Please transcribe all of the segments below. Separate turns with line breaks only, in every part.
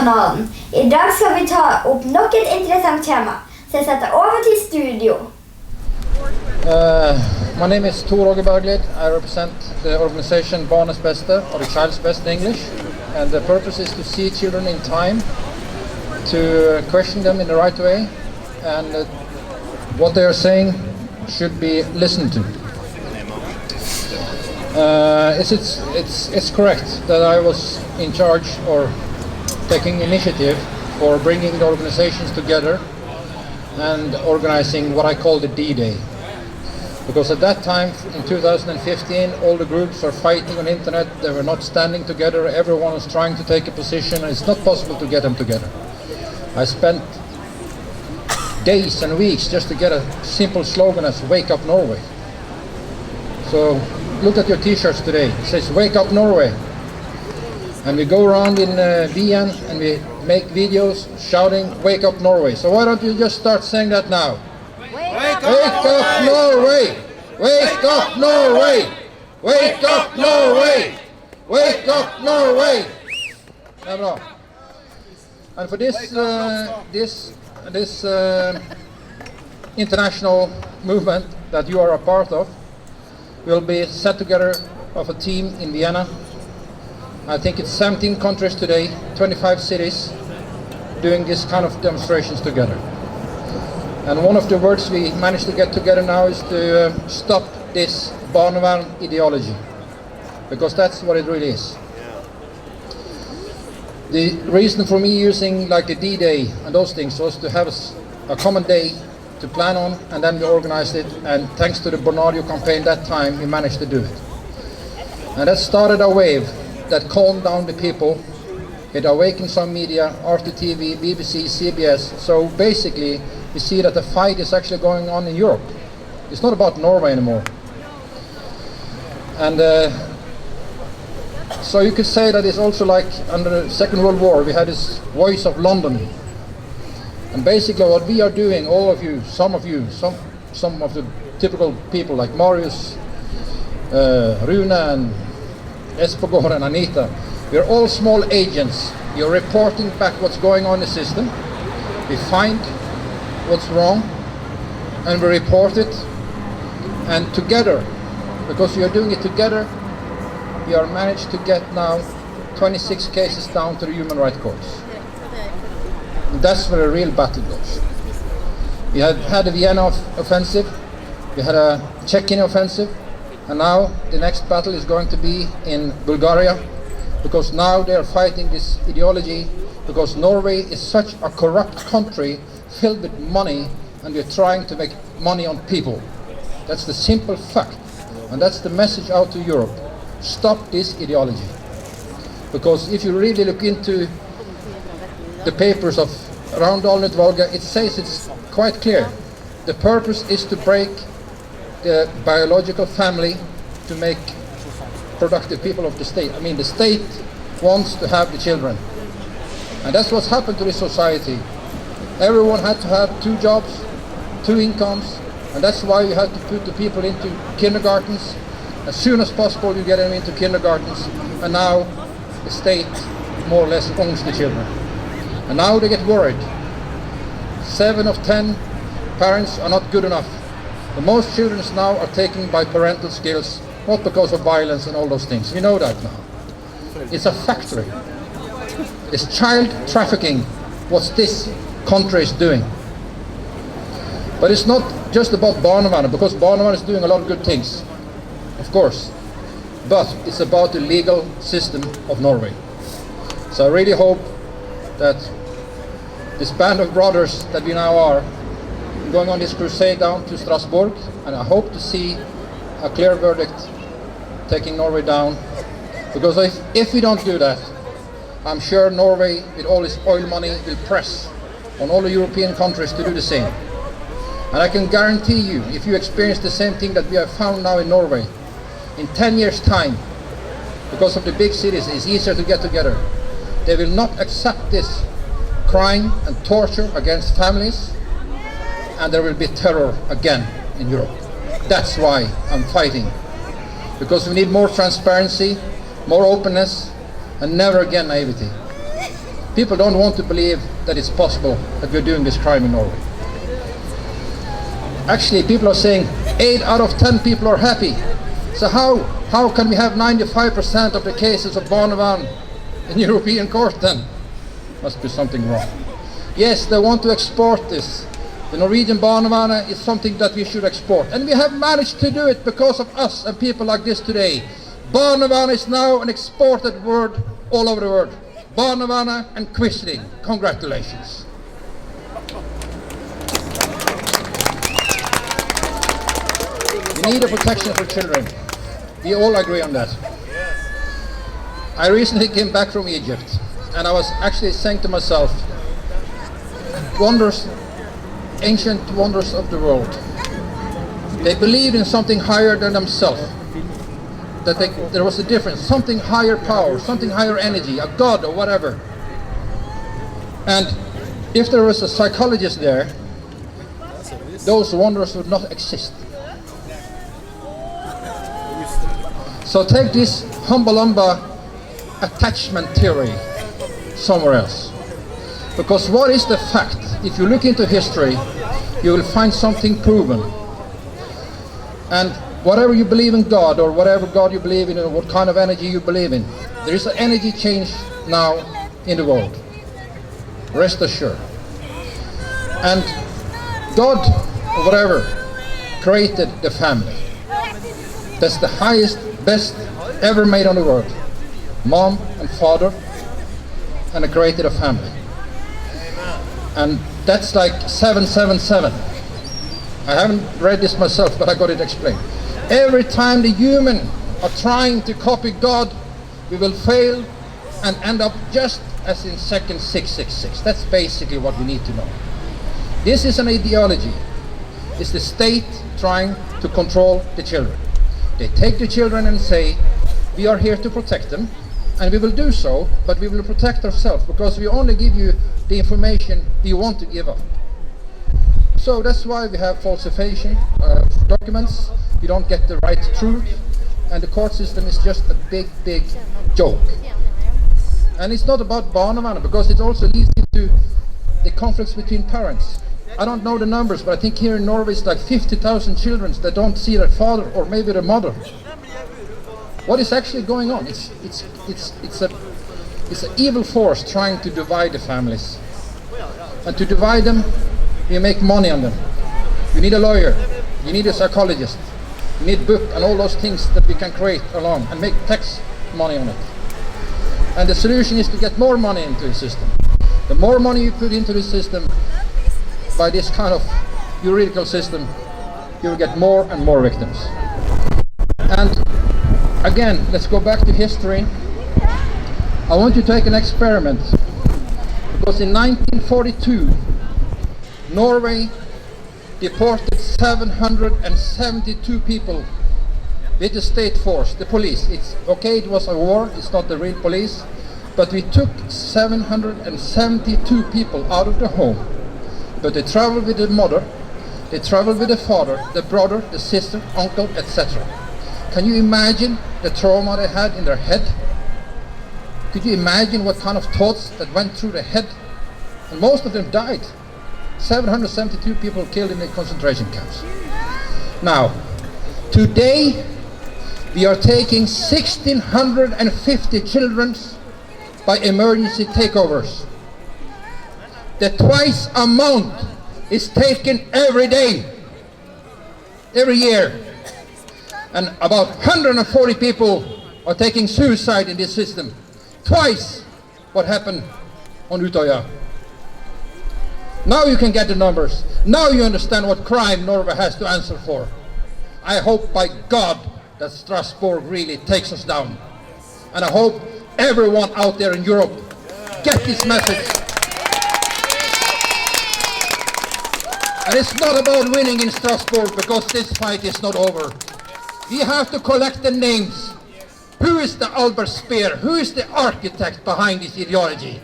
kanalen. I dag skal vi ta opp nok et interessant tema, så jeg setter over til studio.
My name is Tor Åge Bergli. I represent the organization Barnets Beste, or the Child's Best in English. And the purpose is to see children in time, to question them in the right way, and what they are saying should be listened to. It's correct that I was in charge or taking initiative for bringing the organizations together and organizing what I call the D-Day. Because at that time, in 2015, all the groups are fighting on internet, they were not standing together, everyone was trying to take a position, and it's not possible to get them together. I spent days and weeks just to get a simple slogan as Wake Up Norway. So look at your t-shirts today, it says Wake Up Norway. And we go around in Wien and we make videos shouting Wake Up Norway. So why don't you just start saying that now? Wake up Norway! Wake up Norway! Wake up Norway! Wake up Norway! Det er bra. And for this international movement that you are a part of, will be set together of a team in Vienna. I think it's 17 countries today, 25 cities, doing this kind of demonstrations together. And one of the words we managed to get together now is to stop this Barnevernet ideology, because that's what it really is. The reason for me using like the D-Day and those things was to have a common day to plan on, and then we organized it, and thanks to the Bornadio campaign that time we managed to do it. And that started a wave that calmed down the people. It awakened some media, RTTV, BBC, CBS. So basically we see that the fight is actually going on in Europe. It's not about Norway anymore. And so you could say that it's also like under the Second World War we had this voice of London. And basically what we are doing, all of you, some of the typical people like Marius, Rune and Espegård and Anita, we are all small agents. We are reporting back what's going on in the system. We find what's wrong and we report it. And together, because we are doing it together, we are managed to get now 26 cases down to the human rights courts. And that's where the real battle goes. We had a Vienna offensive, we had a Czechia offensive, and now the next battle is going to be in Bulgaria, because now they are fighting this ideology, because Norway is such a corrupt country filled with money, and we're trying to make money on people. That's the simple fact, and that's the message out to Europe. Stop this ideology. Because if you really look into the papers of around Valnutvalget, it says it's quite clear. The purpose is to break the biological family to make productive people of the state. I mean, the state wants to have the children. And that's what's happened to this society. Everyone had to have 2 jobs, 2 incomes, and that's why you had to put the people into kindergartens. As soon as possible you get them into kindergartens, and now the state more or less owns the children. And now they get worried. 7 of 10 parents are not good enough. The most children now are taken by parental skills, not because of violence and all those things. We know that now. It's a factory. It's child trafficking, what this country is doing. But it's not just about Barnevernet, because Barnevernet is doing a lot of good things, of course. But it's about the legal system of Norway. So I really hope that this band of brothers that we now are, going on this crusade down to Strasbourg, and I hope to see a clear verdict taking Norway down. Because if we don't do that, I'm sure Norway, with all its oil money, will press on all the European countries to do the same. And I can guarantee you, if you experience the same thing that we have found now in Norway, in 10 years' time, because of the big cities, it's easier to get together. They will not accept this crime and torture against families, and there will be terror again in Europe. That's why I'm fighting. Because we need more transparency, more openness, and never again naivety. People don't want to believe that it's possible that we're doing this crime in Norway. Actually, people are saying 8 out of 10 people are happy. So how can we have 95% of the cases of Barnevernet in European court then? Must be something wrong. Yes, they want to export this. The Norwegian Barnevernet is something that we should export. And we have managed to do it because of us and people like this today. Barnevernet is now an exported word all over the world. Barnevernet and Quisling. Congratulations. We need a protection for children. We all agree on that. I recently came back from Egypt and I was actually saying to myself, wonders, ancient wonders of the world. They believed in something higher than themselves. That there was a difference, something higher power, something higher energy, a god or whatever. And if there was a psychologist there, those wonders would not exist. So take this humbalumba attachment theory somewhere else. Because what is the fact? If you look into history, you will find something proven. And whatever you believe in God, or whatever God you believe in, or what kind of energy you believe in, there is an energy change now in the world. Rest assured. And God, or whatever, created the family. That's the highest, best ever made on the world. Mom and father, and it created a family. And that's like 777. I haven't read this myself, but I got it explained. Every time the human are trying to copy God, we will fail and end up just as in second 666. That's basically what we need to know. This is an ideology. It's the state trying to control the children. They take the children and say, we are here to protect them, and we will do so, but we will protect ourselves because we only give you the information we want to give up. So that's why we have falsification of documents. You don't get the right truth, and the court system is just a big, big joke. And it's not about Barnevernet, because it also leads into the conflicts between parents. I don't know the numbers, but I think here in Norway it's like 50,000 children that don't see their father or maybe their mother. What is actually going on? It's an evil force trying to divide the families. And to divide them, you make money on them. You need a lawyer, you need a psychologist, you need book and all those things that we can create along and make tax money on it. And the solution is to get more money into the system. The more money you put into the system, by this kind of juridical system, you will get more and more victims. And again, let's go back to history. I want you to take an experiment. Because in 1942, Norway deported 772 people with the state force, the police. It's okay, it was a war, it's not the real police, but we took 772 people out of the home. But they traveled with the mother, they traveled with the father, the brother, the sister, uncle, etc. Can you imagine the trauma they had in their head? Could you imagine what kind of thoughts that went through their head? And most of them died. 772 people killed in the concentration camps. Now, today we are taking 1,650 children by emergency takeovers. The twice amount is taken every day, every year. And about 140 people are taking suicide in this system. Twice what happened on Utøya. Now you can get the numbers. Now you understand what crime Norway has to answer for. I hope by God that Strasbourg really takes us down. And I hope everyone out there in Europe get this message. And it's not about winning in Strasbourg, because this fight is not over. We have to collect the names. Who is the Albert Speer? Who is the architect behind this ideology?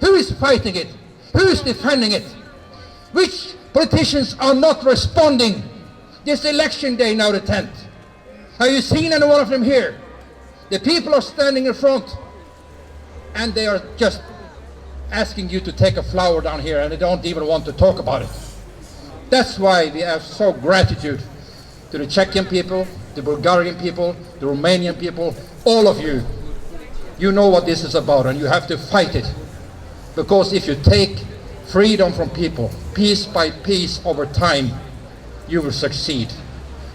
Who is fighting it? Who is defending it? Which politicians are not responding? This election day now, the 10th. Have you seen any one of them here? The people are standing in front and they are just asking you to take a flower down here and they don't even want to talk about it. That's why we have so gratitude to the Czechian people, the Bulgarian people, the Romanian people, all of you. You know what this is about and you have to fight it. Because if you take freedom from people, piece by piece over time, you will succeed.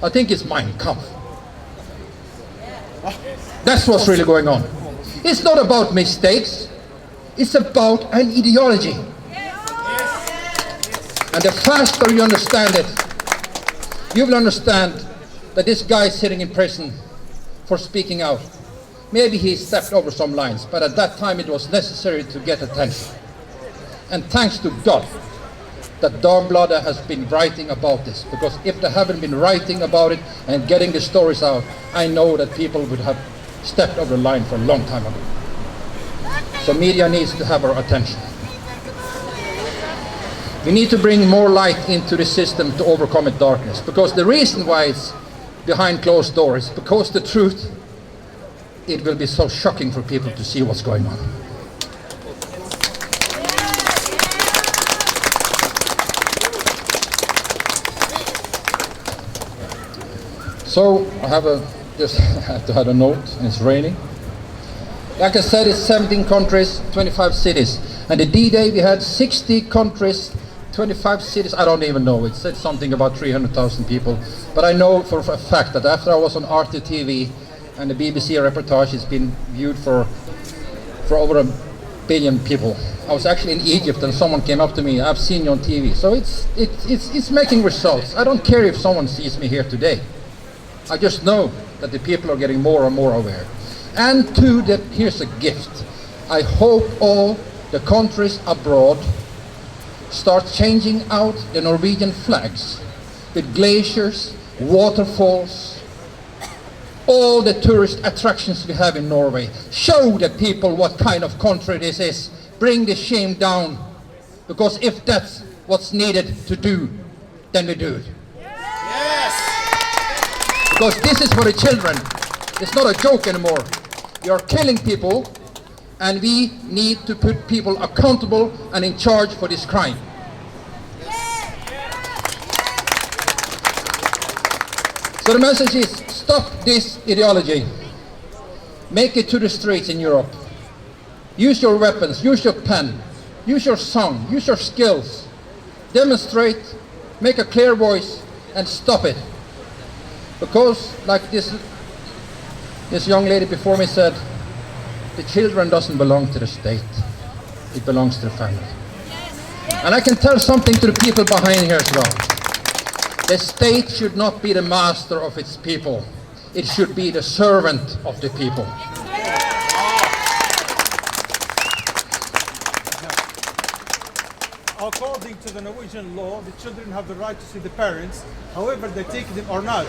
I think it's Mein Kampf. That's what's really going on. It's not about mistakes, it's about an ideology. And the faster you understand it, you will understand that this guy is sitting in prison for speaking out. Maybe he stepped over some lines, but at that time it was necessary to get attention. And thanks to God that Dagbladet has been writing about this, because if they haven't been writing about it and getting the stories out, I know that people would have stepped over the line for a long time ago. So media needs to have our attention. We need to bring more light into the system to overcome its darkness, because the reason why it's behind closed doors is because the truth, it will be so shocking for people to see what's going on. So I have just have to have a note, and it's raining. Like I said, it's 17 countries, 25 cities. And the D-Day we had 60 countries, 25 cities, I don't even know. It said something about 300,000 people. But I know for a fact that after I was on RTTV and the BBC reportage, it's been viewed for over 1 billion people. I was actually in Egypt and someone came up to me, I've seen you on TV. So it's making results. I don't care if someone sees me here today. I just know that the people are getting more and more aware. And here's a gift. I hope all the countries abroad start changing out the Norwegian flags with glaciers, waterfalls, all the tourist attractions we have in Norway. Show the people what kind of country this is. Bring the shame down. Because if that's what's needed to do, then we do it. Because this is for the children. It's not a joke anymore. We are killing people, and we need to put people accountable and in charge for this crime. So the message is, stop this ideology. Make it to the streets in Europe. Use your weapons, use your pen, use your song, use your skills. Demonstrate, make a clear voice, and stop it. Because, like this young lady before me said, the children doesn't belong to the state. It belongs to the family. And I can tell something to the people behind here as well. The state should not be the master of its people. It should be the servant of the people.
According to the Norwegian law, the children have the right to see the parents. However, they take them or not,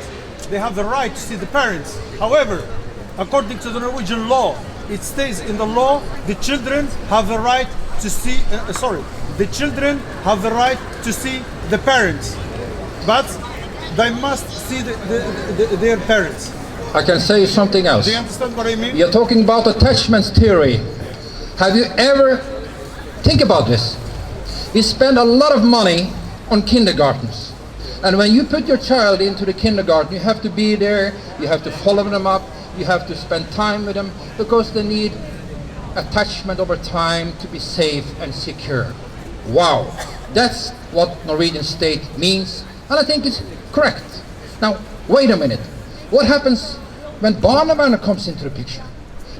they have the right to see the parents. However, according to the Norwegian law, it states in the law, the children have the right to see, the children have the right to see the parents. But they must see their parents.
I can say something else.
Do you understand what I mean?
You're talking about attachments theory. Have you ever, think about this. We spend a lot of money on kindergartens. And when you put your child into the kindergarten, you have to be there, you have to follow them up, you have to spend time with them, because they need attachment over time to be safe and secure. Wow, that's what Norwegian state means, and I think it's correct. Now, wait a minute. What happens when Barnevernet comes into the picture?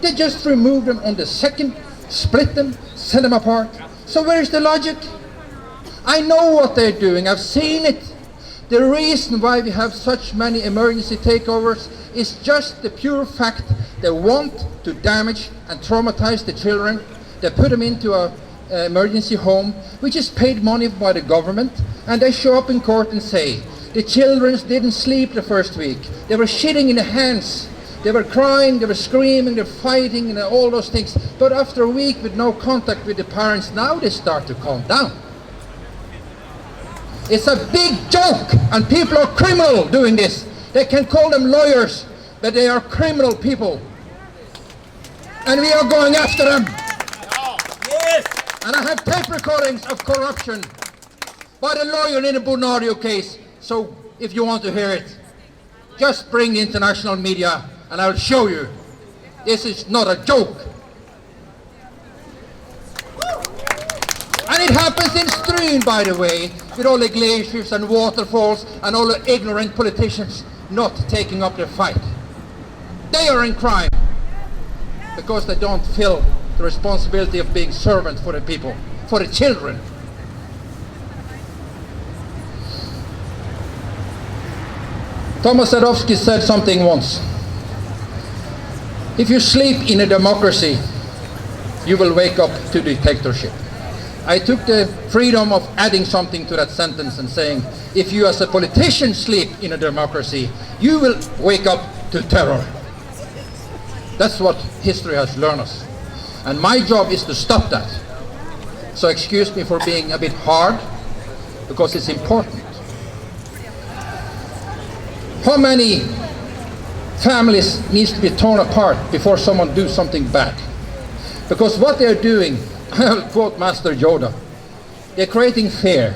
They just remove them on the second, split them, send them apart. So where is the logic? I know what they're doing, I've seen it. The reason why we have such many emergency takeovers is just the pure fact they want to damage and traumatize the children. They put them into an emergency home, which is paid money by the government, and they show up in court and say, the children didn't sleep the first week. They were shitting in the hands. They were crying, they were screaming, they were fighting, and all those things. But after a week with no contact with the parents, now they start to calm down. It's a big joke, and people are criminal doing this. They can call them lawyers, but they are criminal people. And we are going after them.
Yes.
And I have tape recordings of corruption by the lawyer in the Bonario case. So if you want to hear it, just bring the international media and I'll show you. This is not a joke. And it happens in Stryn, by the way, with all the glaciers and waterfalls and all the ignorant politicians not taking up the fight. They are in crime because they don't feel the responsibility of being servant for the people, for the children. Thomas Sadowski said something once. If you sleep in a democracy, you will wake up to dictatorship. I took the freedom of adding something to that sentence and saying, if you as a politician sleep in a democracy, you will wake up to terror. That's what history has learned us. And my job is to stop that. So excuse me for being a bit hard, because it's important. How many families needs to be torn apart before someone do something bad? Because what they're doing, I'll quote Master Yoda, they're creating fear.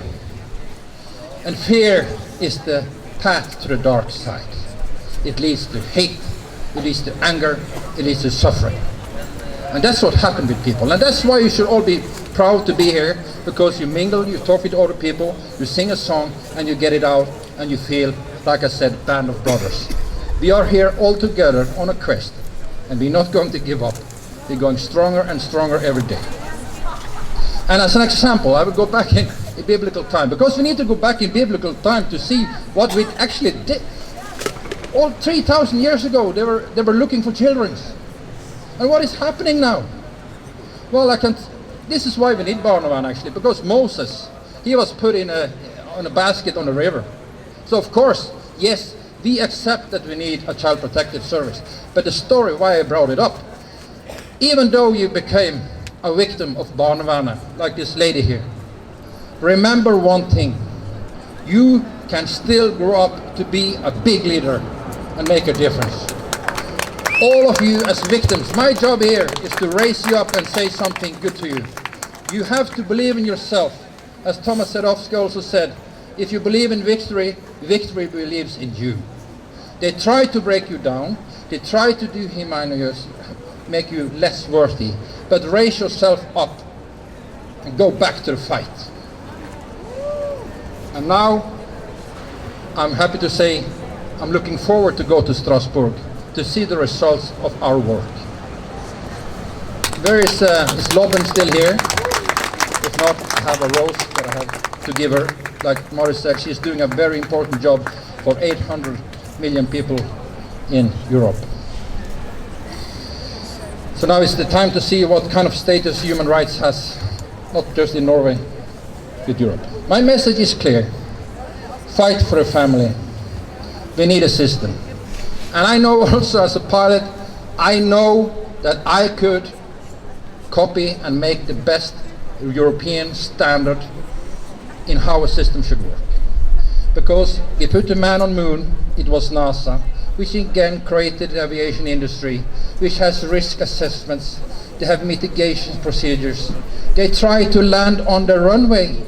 And fear is the path to the dark side. It leads to hate, it leads to anger, it leads to suffering. And that's what happened with people. And that's why you should all be proud to be here, because you mingle, you talk with other people, you sing a song, and you get it out, and you feel, like I said, band of brothers. We are here all together on a quest, and we're not going to give up. We're going stronger and stronger every day. And as an example, I will go back in biblical time, because we need to go back in biblical time to see what we actually did. All 3,000 years ago, they were looking for children. And what is happening now? Well, this is why we need Barnevernet actually, because Moses, he was put in a basket on the river. So of course, yes, we accept that we need a child protective service. But the story why I brought it up, even though you became a victim of Barnevernet, like this lady here, remember one thing: you can still grow up to be a big leader and make a difference. All of you as victims, my job here is to raise you up and say something good to you. You have to believe in yourself. As Thomas Sadowski also said, if you believe in victory, victory believes in you. They try to break you down, they try to do humanities, make you less worthy, but raise yourself up and go back to the fight. And now, I'm happy to say, I'm looking forward to go to Strasbourg to see the results of our work. Where is Lobben still here? If not, I have a rose that I have to give her. Like Morris said, she's doing a very important job for 800 million people in Europe. So now is the time to see what kind of status human rights has, not just in Norway, with Europe. My message is clear. Fight for a family. We need a system. And I know also as a pilot, I know that I could copy and make the best European standard in how a system should work. Because we put the man on moon, it was NASA, which again created the aviation industry, which has risk assessments, they have mitigation procedures. They try to land on the runway.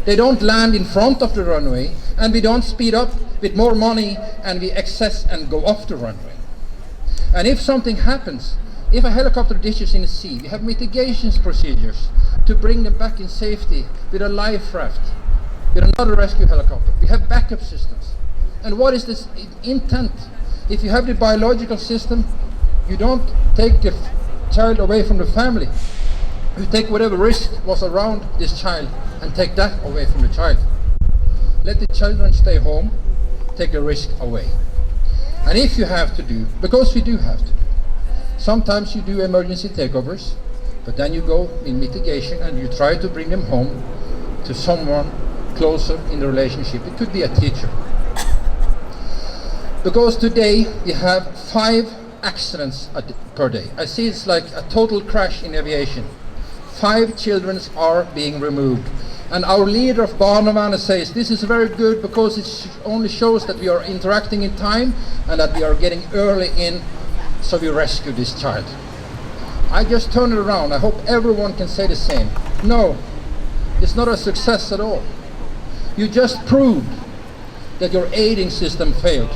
They don't land in front of the runway, and we don't speed up with more money and we access and go off the runway. And if something happens, if a helicopter ditches in the sea, we have mitigation procedures to bring them back in safety with a life raft, with another rescue helicopter. We have backup systems. And what is this intent? If you have the biological system, you don't take the child away from the family. You take whatever risk was around this child and take that away from the child. Let the children stay home, take the risk away. And if you have to do, because we do have to, sometimes you do emergency takeovers, but then you go in mitigation and you try to bring them home to someone closer in the relationship. It could be a teacher. Because today we have 5 accidents per day. I see it's like a total crash in aviation. 5 children are being removed. And our leader of Barnevernet says this is very good because it only shows that we are interacting in time and that we are getting early in, so we rescue this child. I just turn it around. I hope everyone can say the same. No, it's not a success at all. You just proved that your aiding system failed.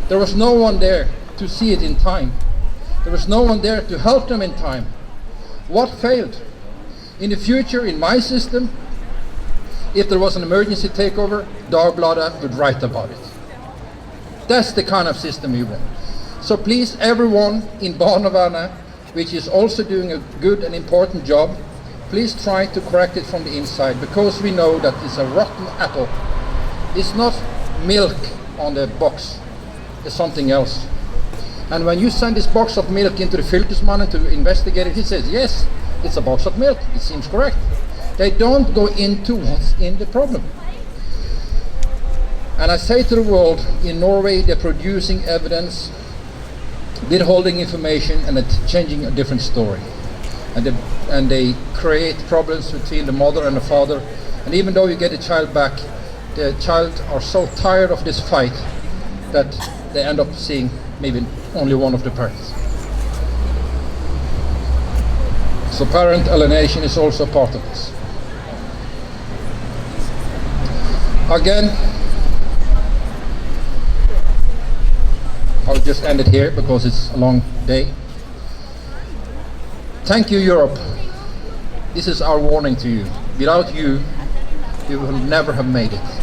There was no one there to see it in time. There was no one there to help them in time. What failed? In the future, in my system, if there was an emergency takeover, Dagbladet would write about it. That's the kind of system we want. So please, everyone in Barnevernet, which is also doing a good and important job, please try to correct it from the inside, because we know that it's a rotten apple. It's not milk on the box, it's something else. And when you send this box of milk into the Fylkesmannen to investigate it, he says, yes, it's a box of milk, it seems correct. They don't go into what's in the problem. And I say to the world, in Norway they're producing evidence, withholding information, and changing a different story. And they create problems between the mother and the father. And even though you get the child back, the child are so tired of this fight that they end up seeing maybe only one of the parents. So parent alienation is also part of this. Again, I'll just end it here because it's a long day. Thank you, Europe. This is our warning to you. Without you, we will never have made it.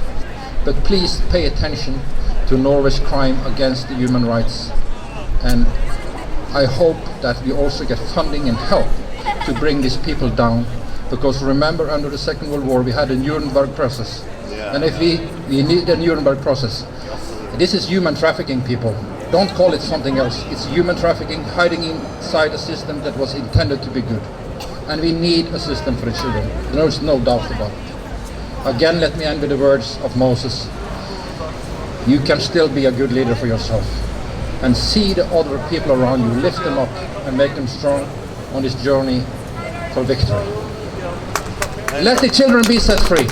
But please pay attention to Norway's crime against the human rights. And I hope that we also get funding and help to bring these people down. Because remember, under the Second World War, we had a Nuremberg process. And if we need a Nuremberg process, this is human trafficking, people. Don't call it something else. It's human trafficking hiding inside a system that was intended to be good. And we need a system for the children. There is no doubt about it. Again, let me end with the words of Moses. You can still be a good leader for yourself. And see the other people around you, lift them up and make them strong on this journey for victory. Let the children be set free.